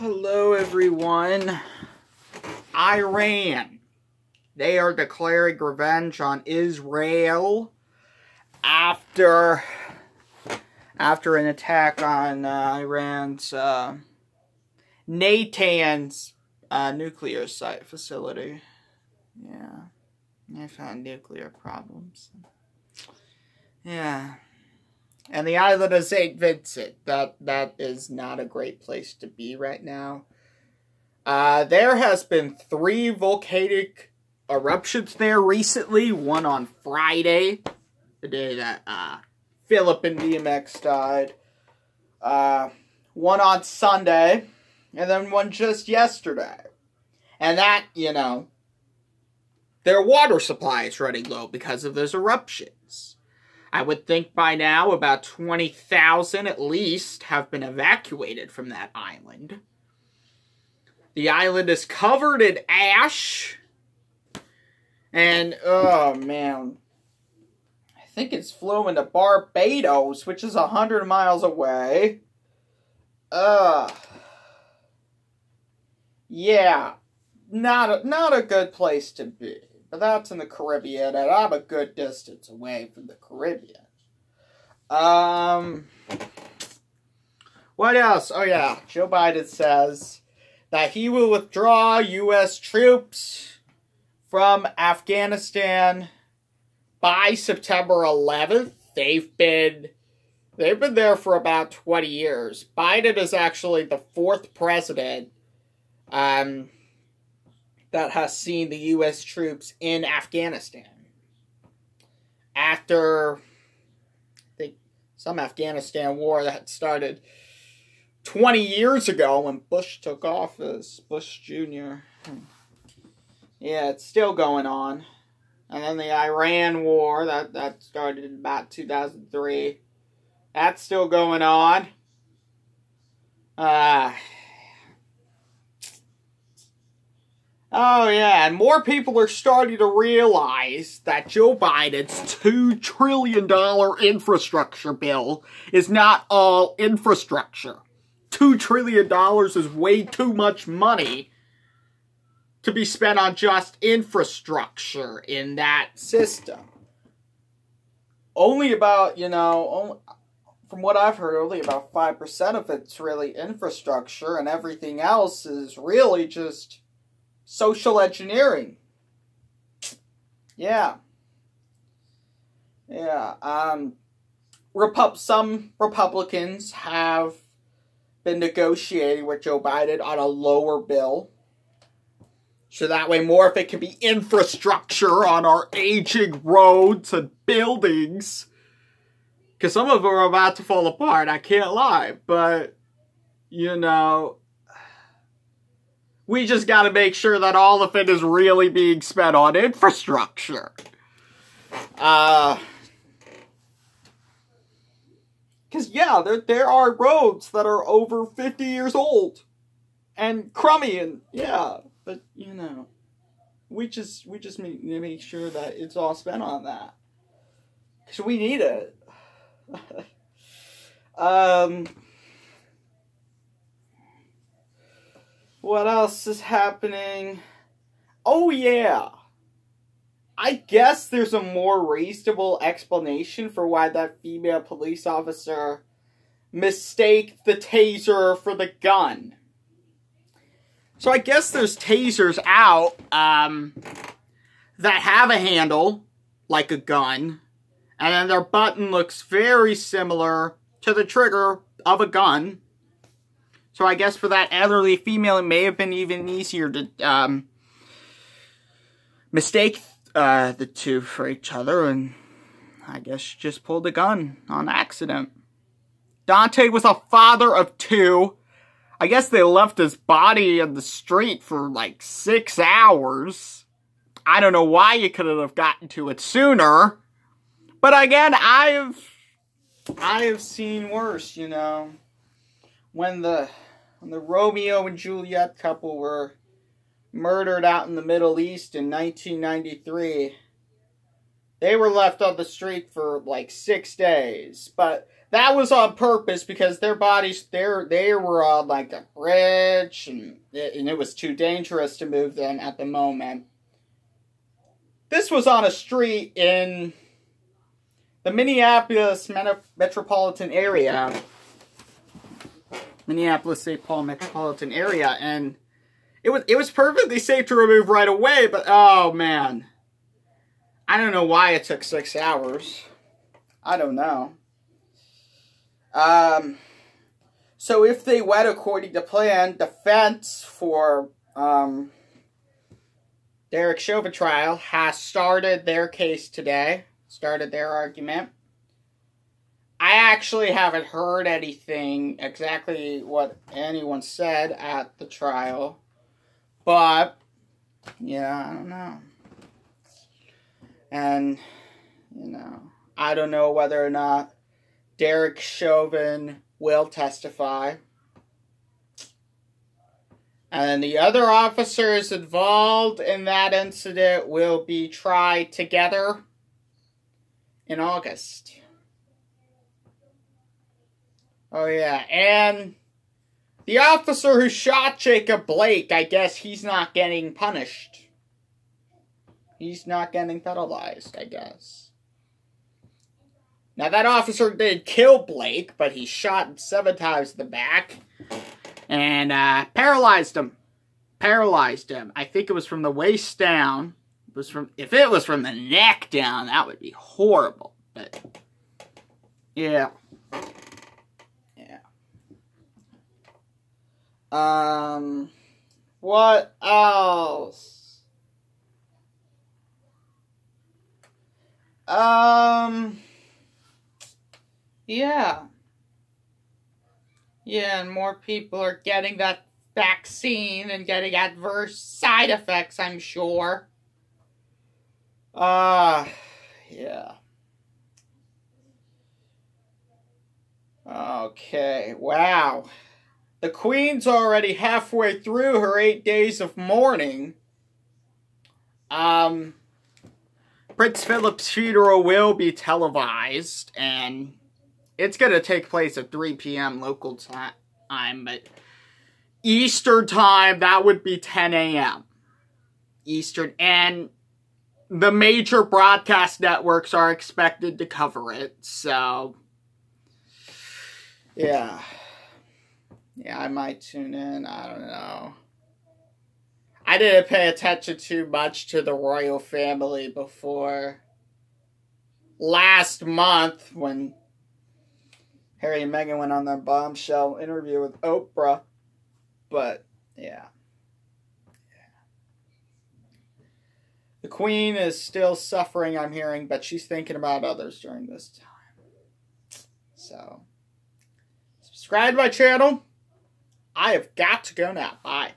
Hello everyone. Iran. They are declaring revenge on Israel after an attack on Iran's Natanz nuclear site facility. Yeah. They found nuclear problems. Yeah. And the island of St. Vincent, that is not a great place to be right now. There has been 3 volcanic eruptions there recently. One on Friday, the day that Philip and DMX died. One on Sunday, and then one just yesterday. And that, their water supply is running low because of those eruptions. I would think by now about 20,000 at least have been evacuated from that island. The island is covered in ash. And, oh man. I think it's flowing to Barbados, which is 100 miles away. Yeah. Not a good place to be. But that's in the Caribbean, and I'm a good distance away from the Caribbean. What else? Oh yeah, Joe Biden says that he will withdraw U.S. troops from Afghanistan by September 11th. They've been there for about 20 years. Biden is actually the 4th president that has seen the U.S. troops in Afghanistan. After, I think, some Afghanistan war that started 20 years ago when Bush took office, Bush Jr. Yeah, it's still going on. And then the Iran war, that started in about 2003. That's still going on. Oh yeah, and more people are starting to realize that Joe Biden's $2 trillion infrastructure bill is not all infrastructure. $2 trillion is way too much money to be spent on just infrastructure in that system. Only about, from what I've heard, only about 5% of it's really infrastructure, and everything else is really just social engineering. Yeah. Some Republicans have been negotiating with Joe Biden on a lower bill. So that way more of it can be infrastructure on our aging roads and buildings. Because some of them are about to fall apart, I can't lie. But, we just got to make sure that all of it is really being spent on infrastructure. Because, yeah, there are roads that are over 50 years old. And crummy, and, yeah. But, we just need to make sure that it's all spent on that. Because we need it. What else is happening? Oh, yeah. I guess there's a more reasonable explanation for why that female police officer mistaked the taser for the gun. So I guess there's tasers out that have a handle, like a gun, and then their button looks very similar to the trigger of a gun. So I guess for that elderly female, it may have been even easier to mistake the two for each other, and I guess she just pulled a gun on accident. Dante was a father of 2. I guess they left his body in the street for like 6 hours. I don't know why you couldn't have gotten to it sooner. But again, I have seen worse, When the Romeo and Juliet couple were murdered out in the Middle East in 1993, they were left on the street for like 6 days. But that was on purpose because their bodies, they were on like a bridge, and it was too dangerous to move them at the moment. This was on a street in the Minneapolis metropolitan area. Minneapolis-St. Paul metropolitan area, and it was perfectly safe to remove right away, but oh man. I don't know why it took 6 hours. I don't know. So if they went according to plan, defense for Derek Chauvin trial has started their case today. Started their argument. I actually haven't heard anything exactly what anyone said at the trial. But, yeah, I don't know. And, you know, I don't know whether or not Derek Chauvin will testify. And the other officers involved in that incident will be tried together in August. Oh yeah, and the officer who shot Jacob Blake, I guess he's not getting punished. He's not getting penalized, I guess. Now that officer did kill Blake, but he shot him 7 times in the back. And paralyzed him. Paralyzed him. I think it was from the waist down. If it was from the neck down, that would be horrible. But yeah. What else? Yeah. Yeah, and more people are getting that vaccine and getting adverse side effects, I'm sure. Yeah. Okay, wow. The Queen's already halfway through her 8 days of mourning. Prince Philip's funeral will be televised, and it's going to take place at 3 p.m. local time, but Eastern time, that would be 10 a.m. Eastern, and the major broadcast networks are expected to cover it, so yeah. Yeah, I might tune in. I don't know. I didn't pay attention too much to the royal family before last month when Harry and Meghan went on their bombshell interview with Oprah. But, yeah. The Queen is still suffering, I'm hearing, but she's thinking about others during this time. So, subscribe to my channel. I have got to go now. Bye.